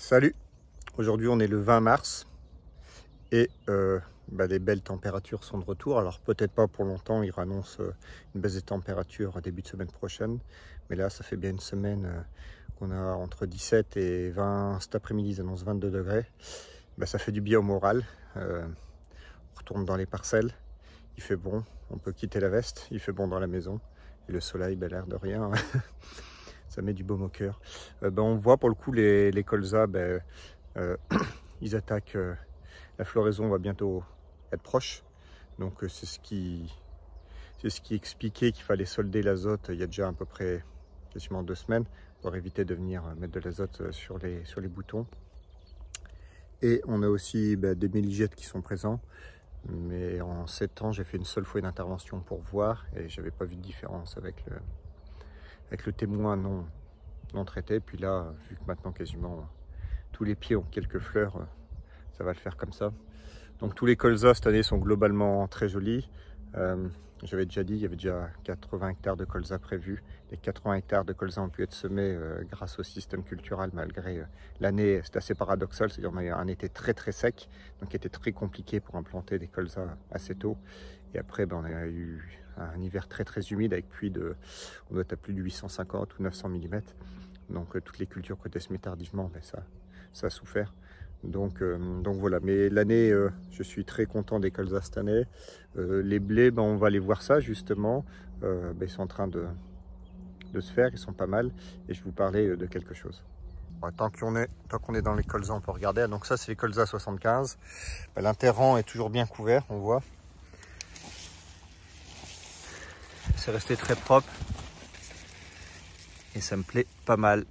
Salut, aujourd'hui on est le 20 mars et les belles températures sont de retour. Alors peut-être pas pour longtemps, ils annoncent une baisse des températures début de semaine prochaine. Mais là ça fait bien une semaine qu'on a entre 17 et 20, cet après-midi ils annoncent 22 degrés. Ça fait du bien au moral. On retourne dans les parcelles, il fait bon, on peut quitter la veste, il fait bon dans la maison. Et le soleil, l'air de rien, ça met du baume au cœur. On voit pour le coup les colzas, ils attaquent, la floraison va bientôt être proche. Donc c'est ce qui expliquait qu'il fallait solder l'azote il y a déjà à peu près quasiment 2 semaines pour éviter de venir mettre de l'azote sur les boutons. Et on a aussi des méligètes qui sont présents. Mais en 7 ans, j'ai fait une seule fois une intervention pour voir et j'avais pas vu de différence avec le témoin non traité. Puis là, vu que maintenant quasiment tous les pieds ont quelques fleurs, ça va le faire comme ça. Donc tous les colzas cette année sont globalement très jolis. J'avais déjà dit, il y avait déjà 80 hectares de colzas prévus. Les 80 hectares de colzas ont pu être semés grâce au système cultural malgré l'année. C'est assez paradoxal, c'est-à-dire qu'on a eu un été très très sec, donc qui était très compliqué pour implanter des colzas assez tôt. Et après, on a eu un hiver très très humide avec pluie on doit être à plus de 850 ou 900 mm. Donc toutes les cultures qui ont été semées tardivement, ça a souffert. Donc voilà, mais l'année, je suis très content des colzas cette année. Les blés, on va aller voir ça justement. Ils sont en train de se faire, ils sont pas mal. Et je vais vous parler de quelque chose. Tant qu'on est dans les colzas, on peut regarder. Donc ça, c'est les colzas 75. L'interrang est toujours bien couvert, on voit. C'est resté très propre. Et ça me plaît pas mal.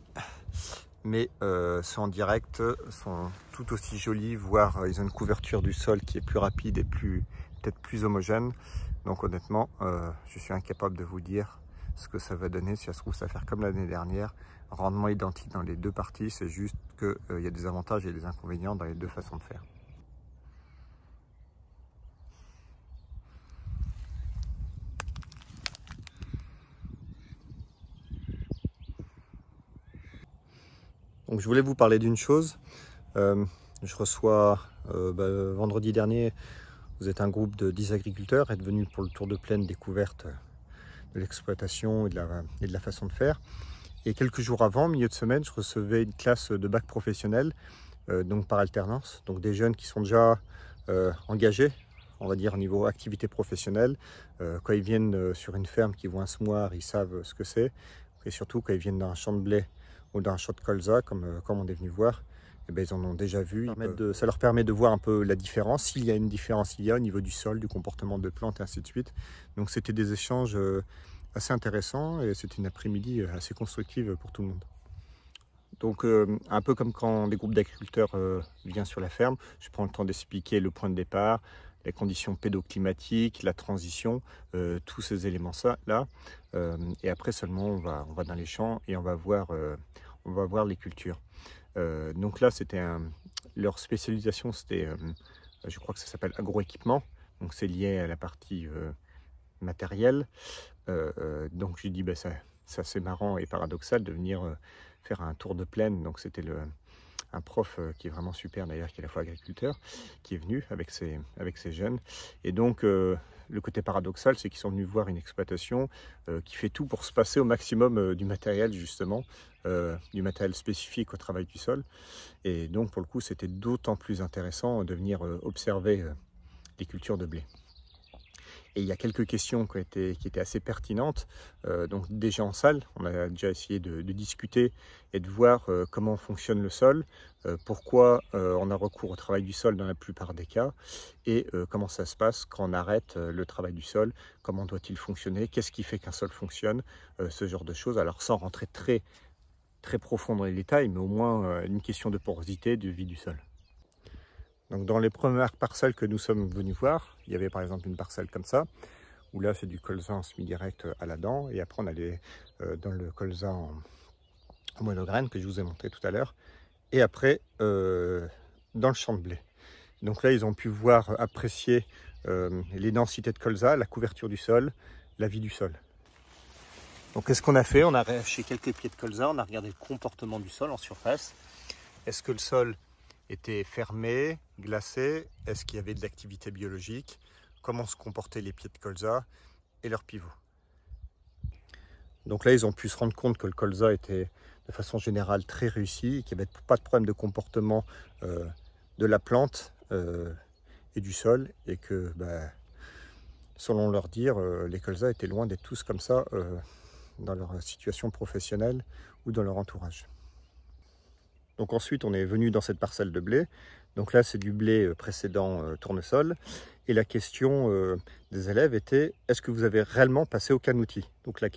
Mais ceux en direct sont tout aussi jolis, voire ils ont une couverture du sol qui est plus rapide et peut-être plus homogène. Donc honnêtement, je suis incapable de vous dire ce que ça va donner. Si ça se trouve, ça va faire comme l'année dernière, rendement identique dans les deux parties. C'est juste qu'il y a des avantages et des inconvénients dans les deux façons de faire. Donc je voulais vous parler d'une chose. Je reçois vendredi dernier, vous êtes un groupe de 10 agriculteurs, êtes venus pour le tour de plaine découverte de l'exploitation et de la façon de faire. Et quelques jours avant, milieu de semaine, je recevais une classe de bac professionnel, donc par alternance. Donc des jeunes qui sont déjà engagés, on va dire au niveau activité professionnelle. Quand ils viennent sur une ferme, qu'ils voient un semoir, ils savent ce que c'est. Et surtout quand ils viennent d'un champ de blé ou d'un champ de colza, comme on est venu voir, ils en ont déjà vu. Ça leur permet de voir un peu la différence, s'il y a une différence au niveau du sol, du comportement de plantes et ainsi de suite. Donc c'était des échanges assez intéressants et c'était une après-midi assez constructive pour tout le monde. Donc un peu comme quand des groupes d'agriculteurs viennent sur la ferme, je prends le temps d'expliquer le point de départ, les conditions pédoclimatiques, la transition, tous ces éléments-là. Et après seulement on va dans les champs et on va voir les cultures. Donc là c'était leur spécialisation, c'était je crois que ça s'appelle agroéquipement, donc c'est lié à la partie matérielle. Donc j'ai dit c'est assez marrant et paradoxal de venir faire un tour de plaine. Donc c'était un prof qui est vraiment super d'ailleurs, qui est à la fois agriculteur, qui est venu avec ses jeunes. Et donc le côté paradoxal, c'est qu'ils sont venus voir une exploitation qui fait tout pour se passer au maximum du matériel justement, du matériel spécifique au travail du sol. Et donc pour le coup, c'était d'autant plus intéressant de venir observer les cultures de blé. Et il y a quelques questions qui étaient assez pertinentes. Donc déjà en salle, on a déjà essayé de discuter et de voir comment fonctionne le sol, pourquoi on a recours au travail du sol dans la plupart des cas, et comment ça se passe quand on arrête le travail du sol, comment doit-il fonctionner, qu'est-ce qui fait qu'un sol fonctionne, ce genre de choses. Alors sans rentrer très, très profond dans les détails, mais au moins une question de porosité, de vie du sol. Donc dans les premières parcelles que nous sommes venus voir, il y avait par exemple une parcelle comme ça, où là c'est du colza en semi-direct à la dent, et après on allait dans le colza en monograine que je vous ai montré tout à l'heure, et après dans le champ de blé. Donc là ils ont pu voir, apprécier les densités de colza, la couverture du sol, la vie du sol. Donc qu'est-ce qu'on a fait? On a arraché quelques pieds de colza, on a regardé le comportement du sol en surface. Est-ce que le sol était fermé, glacé? Est-ce qu'il y avait de l'activité biologique? Comment se comportaient les pieds de colza et leurs pivots? Donc là, ils ont pu se rendre compte que le colza était de façon générale très réussi, qu'il n'y avait pas de problème de comportement de la plante et du sol, et que, selon leur dire, les colzas étaient loin d'être tous comme ça dans leur situation professionnelle ou dans leur entourage. Donc ensuite, on est venu dans cette parcelle de blé. Donc là, c'est du blé précédent tournesol. Et la question des élèves était, est-ce que vous avez réellement passé aucun outil? Donc la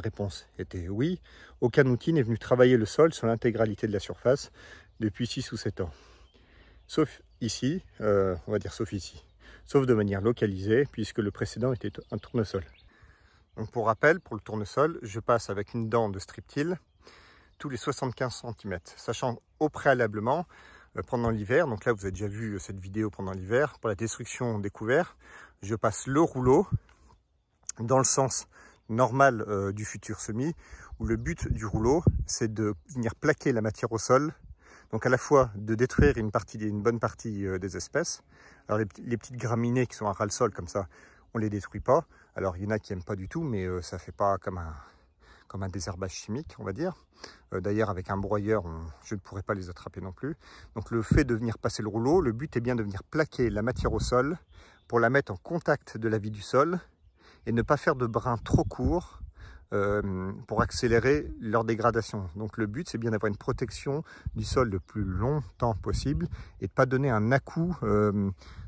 réponse était oui. Aucun outil n'est venu travailler le sol sur l'intégralité de la surface depuis 6 ou 7 ans. Sauf ici, on va dire sauf ici. Sauf de manière localisée, puisque le précédent était un tournesol. Donc pour rappel, pour le tournesol, je passe avec une dent de striptil tous les 75 cm, sachant au préalablement, pendant l'hiver, donc là vous avez déjà vu cette vidéo pendant l'hiver, pour la destruction des couverts, je passe le rouleau dans le sens normal du futur semis, où le but du rouleau, c'est de venir plaquer la matière au sol, donc à la fois de détruire une bonne partie des espèces. Alors les petites graminées qui sont à ras le sol comme ça, on ne les détruit pas. Alors il y en a qui n'aiment pas du tout, mais ça ne fait pas comme un désherbage chimique, on va dire. D'ailleurs, avec un broyeur, je ne pourrais pas les attraper non plus. Donc le fait de venir passer le rouleau, le but est bien de venir plaquer la matière au sol pour la mettre en contact de la vie du sol et ne pas faire de brins trop courts pour accélérer leur dégradation. Donc le but, c'est bien d'avoir une protection du sol le plus longtemps possible et de ne pas donner un à-coup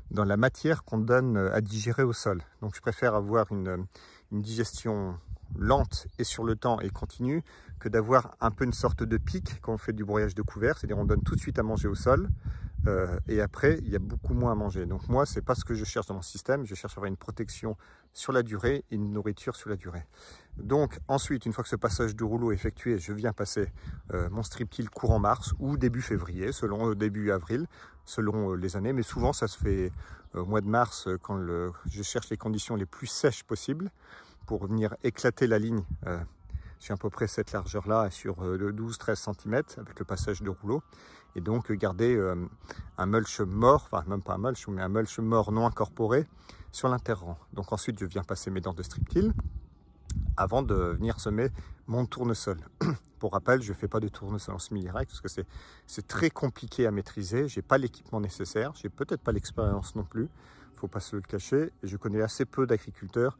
dans la matière qu'on donne à digérer au sol. Donc je préfère avoir une digestion lente et sur le temps et continue que d'avoir un peu une sorte de pic quand on fait du broyage de couvert, c'est-à-dire on donne tout de suite à manger au sol et après il y a beaucoup moins à manger. Donc moi c'est pas ce que je cherche dans mon système, je cherche à avoir une protection sur la durée et une nourriture sur la durée. Donc ensuite, une fois que ce passage de rouleau est effectué, je viens passer mon striptil courant mars ou début février, selon début avril, selon les années, mais souvent ça se fait au mois de mars quand je cherche les conditions les plus sèches possibles pour venir éclater la ligne sur à peu près cette largeur-là, sur 12-13 cm avec le passage de rouleau. Et donc garder un mulch mort, enfin même pas un mulch, mais un mulch mort non incorporé sur l'interrang. Donc ensuite, je viens passer mes dents de striptil avant de venir semer mon tournesol. Pour rappel, je ne fais pas de tournesol en semi-direct parce que c'est très compliqué à maîtriser. Je n'ai pas l'équipement nécessaire, je n'ai peut-être pas l'expérience non plus. Il ne faut pas se le cacher. Et je connais assez peu d'agriculteurs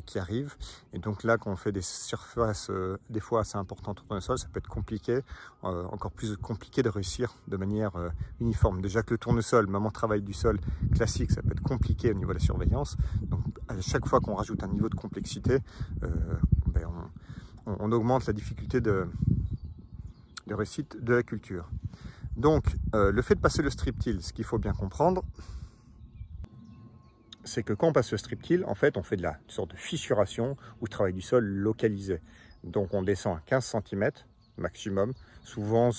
qui arrivent. Et donc là, quand on fait des surfaces des fois assez importantes au tournesol, ça peut être compliqué, encore plus compliqué de réussir de manière uniforme. Déjà que le tournesol, même en travail du sol classique, ça peut être compliqué au niveau de la surveillance. Donc à chaque fois qu'on rajoute un niveau de complexité, on augmente la difficulté de réussite de la culture. Donc le fait de passer le striptil, ce qu'il faut bien comprendre, c'est que quand on passe le striptil, en fait, on fait une sorte de fissuration ou travail du sol localisé. Donc on descend à 15 cm maximum. Souvent,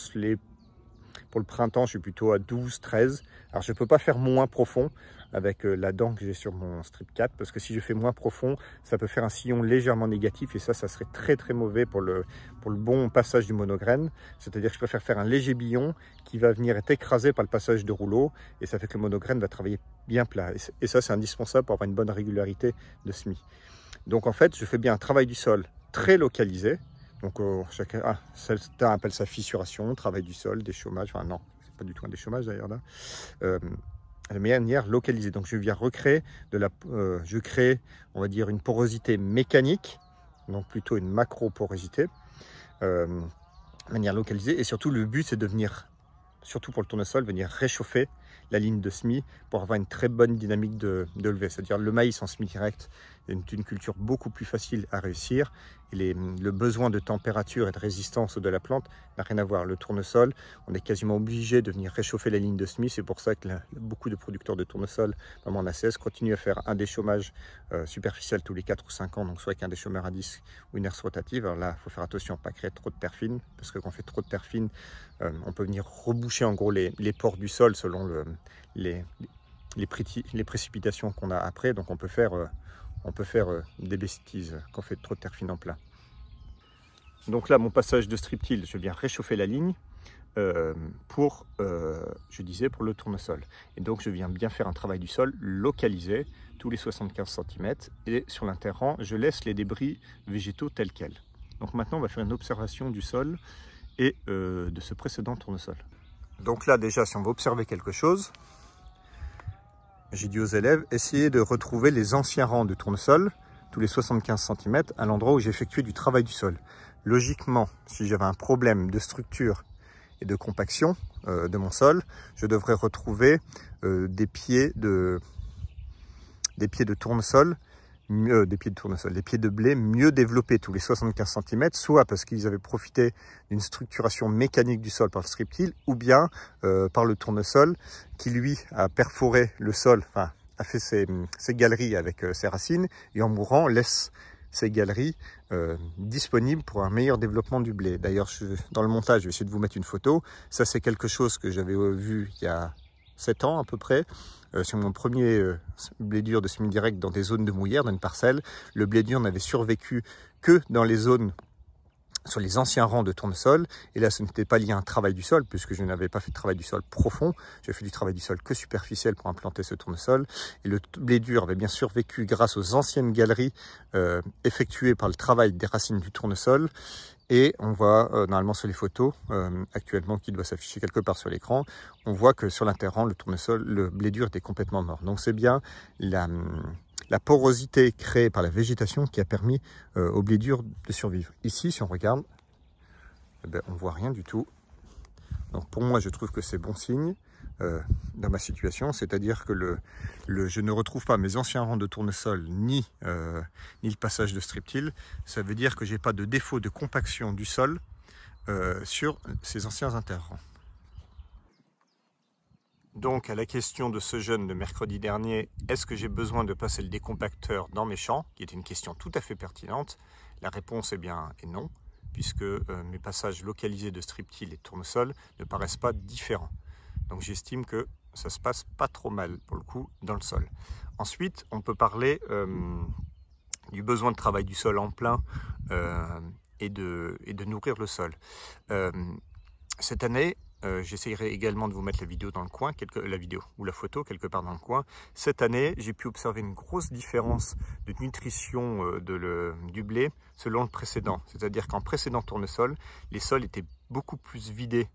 pour le printemps, je suis plutôt à 12-13. Alors je ne peux pas faire moins profond avec la dent que j'ai sur mon strip 4, parce que si je fais moins profond, ça peut faire un sillon légèrement négatif, et ça serait très très mauvais pour le bon passage du monograine. C'est-à-dire que je préfère faire un léger billon qui va venir être écrasé par le passage de rouleau, et ça fait que le monograine va travailler bien plat. Et ça, c'est indispensable pour avoir une bonne régularité de semis. Donc en fait, je fais bien un travail du sol très localisé. Donc certains appellent ça fissuration, travail du sol, déchômage. Enfin non, c'est pas du tout un déchômage d'ailleurs là. De manière localisée. Donc je viens recréer je crée, on va dire, une porosité mécanique, donc plutôt une macro-porosité, de manière localisée. Et surtout, le but, c'est de venir, surtout pour le tournesol, venir réchauffer la ligne de semis pour avoir une très bonne dynamique de levée. C'est-à-dire le maïs en semi-direct est une culture beaucoup plus facile à réussir. Et le besoin de température et de résistance de la plante n'a rien à voir. Le tournesol, on est quasiment obligé de venir réchauffer la ligne de semis. C'est pour ça que beaucoup de producteurs de tournesol, notamment en ACS, continuent à faire un déchômage superficiel tous les 4 ou 5 ans, donc soit avec un déchômeur à disque ou une herse rotative. Alors là, il faut faire attention à ne pas créer trop de terre fine, parce que quand on fait trop de terre fine, on peut venir reboucher en gros les pores du sol selon les précipitations qu'on a après. Donc on peut faire des bêtises quand on fait trop de terre fine en plat. Donc là, mon passage de striptil, je viens réchauffer la ligne. je disais, pour le tournesol. Et donc je viens bien faire un travail du sol localisé tous les 75 cm et sur l'interrang, je laisse les débris végétaux tels quels. Donc maintenant, on va faire une observation du sol et de ce précédent tournesol. Donc là, déjà, si on veut observer quelque chose, j'ai dit aux élèves, essayez de retrouver les anciens rangs de tournesol, tous les 75 cm, à l'endroit où j'ai effectué du travail du sol. Logiquement, si j'avais un problème de structure et de compaction de mon sol, je devrais retrouver des pieds de tournesol, des pieds de blé mieux développés tous les 75 cm, soit parce qu'ils avaient profité d'une structuration mécanique du sol par le striptil, ou bien par le tournesol qui lui a perforé le sol, enfin a fait ses galeries avec ses racines, et en mourant laisse ces galeries disponibles pour un meilleur développement du blé. D'ailleurs, dans le montage, je vais essayer de vous mettre une photo. Ça, c'est quelque chose que j'avais vu il y a 7 ans à peu près, sur mon premier blé dur de semi-direct dans des zones de mouillère, dans une parcelle. Le blé dur n'avait survécu que dans les zones sur les anciens rangs de tournesol, et là ce n'était pas lié à un travail du sol, puisque je n'avais pas fait de travail du sol profond, j'ai fait du travail du sol que superficiel pour implanter ce tournesol, et le blé dur avait bien survécu grâce aux anciennes galeries effectuées par le travail des racines du tournesol. Et on voit normalement sur les photos actuellement qui doit s'afficher quelque part sur l'écran, on voit que sur l'interrang, le tournesol, le blé dur était complètement mort. Donc c'est bien la porosité créée par la végétation qui a permis au blé dur de survivre. Ici, si on regarde, eh ben, on ne voit rien du tout. Donc pour moi, je trouve que c'est bon signe dans ma situation, c'est-à-dire que je ne retrouve pas mes anciens rangs de tournesol ni le passage de striptil. Ça veut dire que je n'ai pas de défaut de compaction du sol sur ces anciens interrangs. Donc à la question de ce jeune de mercredi dernier, est-ce que j'ai besoin de passer le décompacteur dans mes champs, qui est une question tout à fait pertinente, la réponse est bien et non, puisque mes passages localisés de striptil et de tournesol ne paraissent pas différents. Donc j'estime que ça se passe pas trop mal pour le coup dans le sol. Ensuite, on peut parler du besoin de travail du sol en plein et de nourrir le sol. Cette année, j'essayerai également de vous mettre la vidéo dans le coin, la vidéo ou la photo quelque part dans le coin. Cette année, j'ai pu observer une grosse différence de nutrition du blé selon le précédent. C'est-à-dire qu'en précédent tournesol, les sols étaient beaucoup plus vidés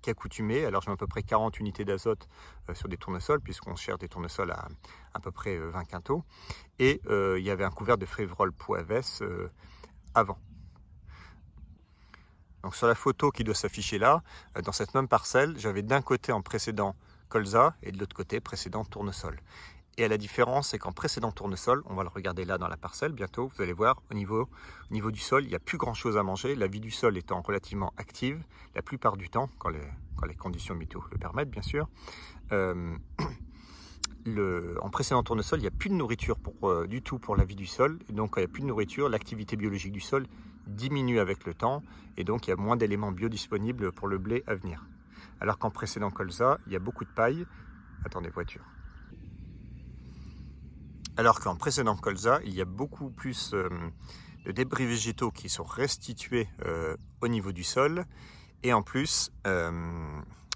qu'accoutumé. Alors j'ai à peu près 40 unités d'azote sur des tournesols, puisqu'on cherche des tournesols à peu près 20 quintaux. Et il y avait un couvert de Févrole Poivès avant. Donc sur la photo qui doit s'afficher là, dans cette même parcelle, j'avais d'un côté en précédent colza et de l'autre côté précédent tournesol. Et la différence, c'est qu'en précédent tournesol, on va le regarder là dans la parcelle bientôt, vous allez voir, au niveau du sol, il n'y a plus grand chose à manger. La vie du sol étant relativement active, la plupart du temps, quand les conditions météo le permettent bien sûr. En précédent tournesol, il n'y a plus de nourriture du tout pour la vie du sol. Et donc quand il n'y a plus de nourriture, l'activité biologique du sol diminue avec le temps. Et donc il y a moins d'éléments biodisponibles pour le blé à venir. Alors qu'en précédent colza, il y a beaucoup de paille. Attendez, voiture. Alors qu'en précédent colza, il y a beaucoup plus de débris végétaux qui sont restitués au niveau du sol. Et en plus,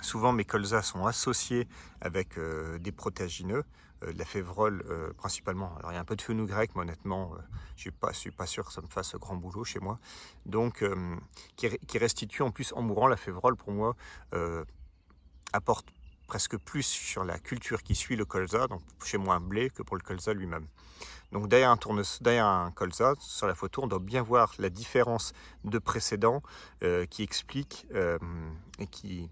souvent mes colzas sont associés avec des protéagineux, de la févrole principalement. Alors il y a un peu de fenugrec, mais honnêtement, je suis pas sûr que ça me fasse grand boulot chez moi. Donc, qui restitue en plus en mourant. La févrole, pour moi, apporte presque plus sur la culture qui suit le colza, donc chez moi un blé, que pour le colza lui-même. Donc derrière un colza, sur la photo, on doit bien voir la différence de précédent qui explique et qui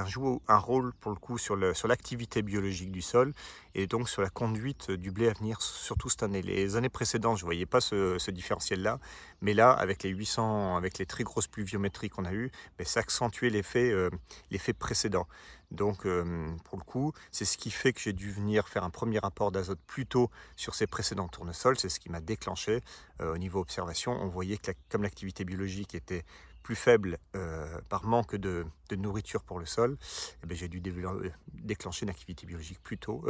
joue un rôle pour le coup sur l'activité biologique du sol et donc sur la conduite du blé à venir, surtout cette année. Les années précédentes, je ne voyais pas ce différentiel-là, mais là, avec les très grosses pluviométries qu'on a eues, ça accentuait l'effet précédent. Donc pour le coup, c'est ce qui fait que j'ai dû venir faire un premier rapport d'azote plus tôt sur ces précédents tournesols. C'est ce qui m'a déclenché au niveau observation. On voyait que comme l'activité biologique était plus faible par manque de nourriture pour le sol, j'ai dû déclencher une activité biologique plus tôt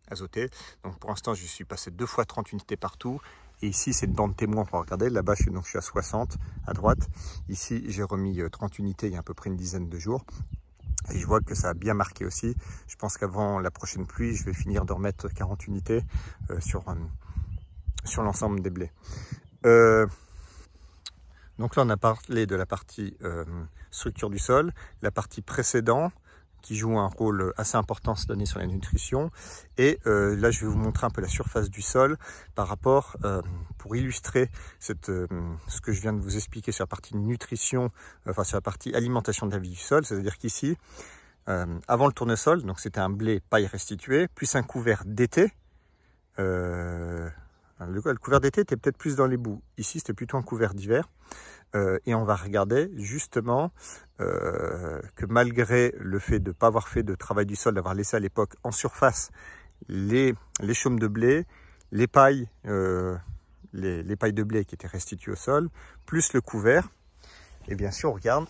azotée. Donc pour l'instant, je suis passé 2 fois 30 unités partout Et ici, c'est une bande témoin pour regarder. Là-bas, je suis à 60 à droite. Ici, j'ai remis 30 unités il y a à peu près une dizaine de jours. Et je vois que ça a bien marqué aussi. Je pense qu'avant la prochaine pluie, je vais finir de remettre 40 unités sur l'ensemble des blés. Donc là, on a parlé de la partie structure du sol. La partie précédente, qui joue un rôle assez important cette année sur la nutrition. Et là, je vais vous montrer un peu la surface du sol par rapport, pour illustrer ce que je viens de vous expliquer sur la partie nutrition, enfin sur la partie alimentation de la vie du sol. C'est-à-dire qu'ici, avant le tournesol, donc c'était un blé paille restitué, plus un couvert d'été. Le couvert d'été était peut-être plus dans les boues. Ici, c'était plutôt un couvert d'hiver. Et on va regarder justement que malgré le fait de ne pas avoir fait de travail du sol, d'avoir laissé à l'époque en surface les chaumes de blé, les pailles de blé qui étaient restituées au sol, plus le couvert, et bien sûr on regarde,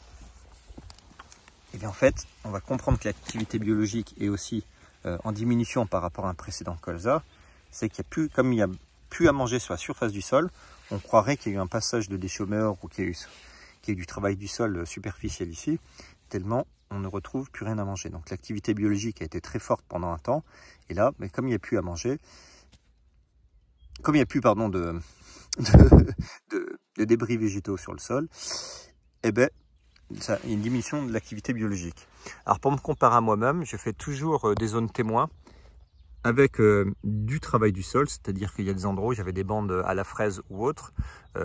et bien en fait on va comprendre que l'activité biologique est aussi en diminution par rapport à un précédent colza. C'est qu'il n'y a plus, comme il n'y a plus à manger sur la surface du sol, on croirait qu'il y a eu un passage de déchômeurs ou qu'il y a eu du travail du sol superficiel ici, tellement on ne retrouve plus rien à manger. Donc l'activité biologique a été très forte pendant un temps, et là, mais comme il n'y a plus à manger, comme il n'y a plus pardon, de débris végétaux sur le sol, eh ben, ça, il y a une diminution de l'activité biologique. Alors pour me comparer à moi-même, je fais toujours des zones témoins avec du travail du sol, c'est-à-dire qu'il y a des endroits où j'avais des bandes à la fraise ou autre.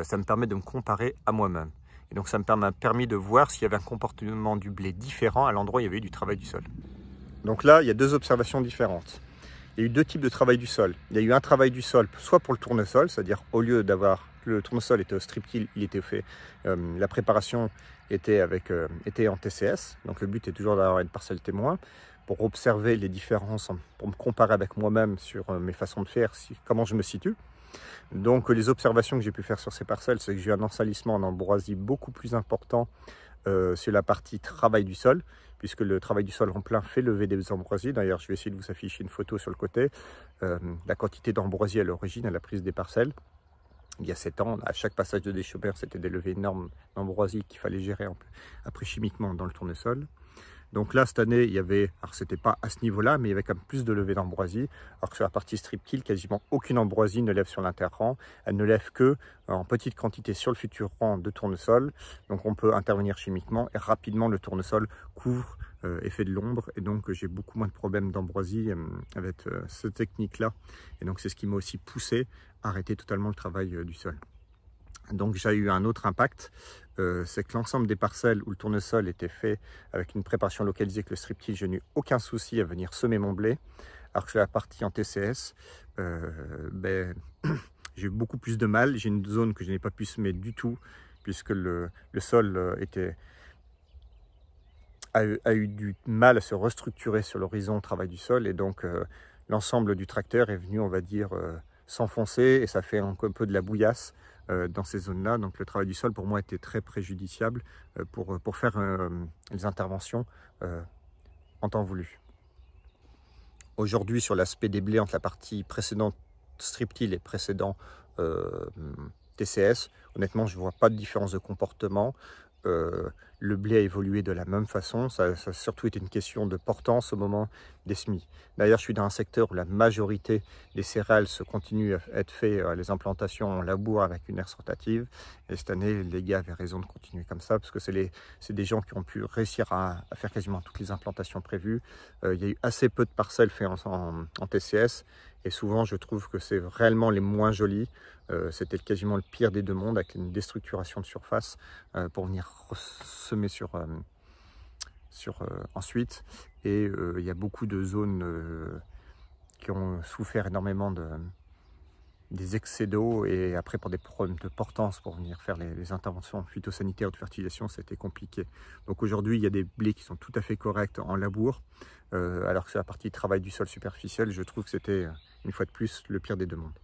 Ça me permet de me comparer à moi-même. Et donc ça m'a permis de voir s'il y avait un comportement du blé différent à l'endroit où il y avait eu du travail du sol. Donc là, il y a deux observations différentes. Il y a eu deux types de travail du sol. Il y a eu un travail du sol, soit pour le tournesol, c'est-à-dire au lieu d'avoir le tournesol était au strip till, il était fait, la préparation était en TCS. Donc le but est toujours d'avoir une parcelle témoin, pour observer les différences, pour me comparer avec moi-même sur mes façons de faire, comment je me situe. Donc les observations que j'ai pu faire sur ces parcelles, c'est que j'ai eu un ensalissement en ambroisie beaucoup plus important sur la partie travail du sol, puisque le travail du sol en plein fait lever des ambroisies. D'ailleurs, je vais essayer de vous afficher une photo sur le côté. La quantité d'ambroisie à l'origine, à la prise des parcelles, il y a 7 ans, à chaque passage de déchômeurs, c'était des levées énormes d'ambroisie qu'il fallait gérer après chimiquement dans le tournesol. Donc là, cette année, il y avait, alors c'était pas à ce niveau-là, mais il y avait quand même plus de levée d'ambroisie, alors que sur la partie strip till, quasiment aucune ambroisie ne lève sur l'inter-rang. Elle ne lève que en petite quantité sur le futur rang de tournesol. Donc on peut intervenir chimiquement et rapidement le tournesol couvre et fait de l'ombre. Et donc j'ai beaucoup moins de problèmes d'ambroisie avec cette technique-là. Et donc c'est ce qui m'a aussi poussé à arrêter totalement le travail du sol. Donc j'ai eu un autre impact, c'est que l'ensemble des parcelles où le tournesol était fait avec une préparation localisée avec le strip till, je n'ai eu aucun souci à venir semer mon blé. Alors que sur la partie en TCS, j'ai eu beaucoup plus de mal. J'ai une zone que je n'ai pas pu semer du tout, puisque le sol a eu du mal à se restructurer sur l'horizon travail du sol. Et donc l'ensemble du tracteur est venu, on va dire, s'enfoncer, et ça fait un peu de la bouillasse dans ces zones-là. Donc le travail du sol pour moi était très préjudiciable pour faire les interventions en temps voulu. Aujourd'hui, sur l'aspect des blés entre la partie précédente strip till et précédent TCS, honnêtement, je ne vois pas de différence de comportement. Le blé a évolué de la même façon. Ça a surtout été une question de portance au moment des semis. D'ailleurs, je suis dans un secteur où la majorité des céréales se continuent à être faites, les implantations en labour avec une herse rotative. Et cette année, les gars avaient raison de continuer comme ça, parce que c'est des gens qui ont pu réussir à faire quasiment toutes les implantations prévues. Il y a eu assez peu de parcelles faites en TCS. Et souvent, je trouve que c'est réellement les moins jolis. C'était quasiment le pire des deux mondes, avec une déstructuration de surface pour venir semer ensuite. Et il y a beaucoup de zones qui ont souffert énormément des excès d'eau, et après pour des problèmes de portance pour venir faire les interventions phytosanitaires ou de fertilisation, c'était compliqué. Donc aujourd'hui, il y a des blés qui sont tout à fait corrects en labour, alors que sur la partie travail du sol superficiel, je trouve que c'était une fois de plus le pire des deux mondes.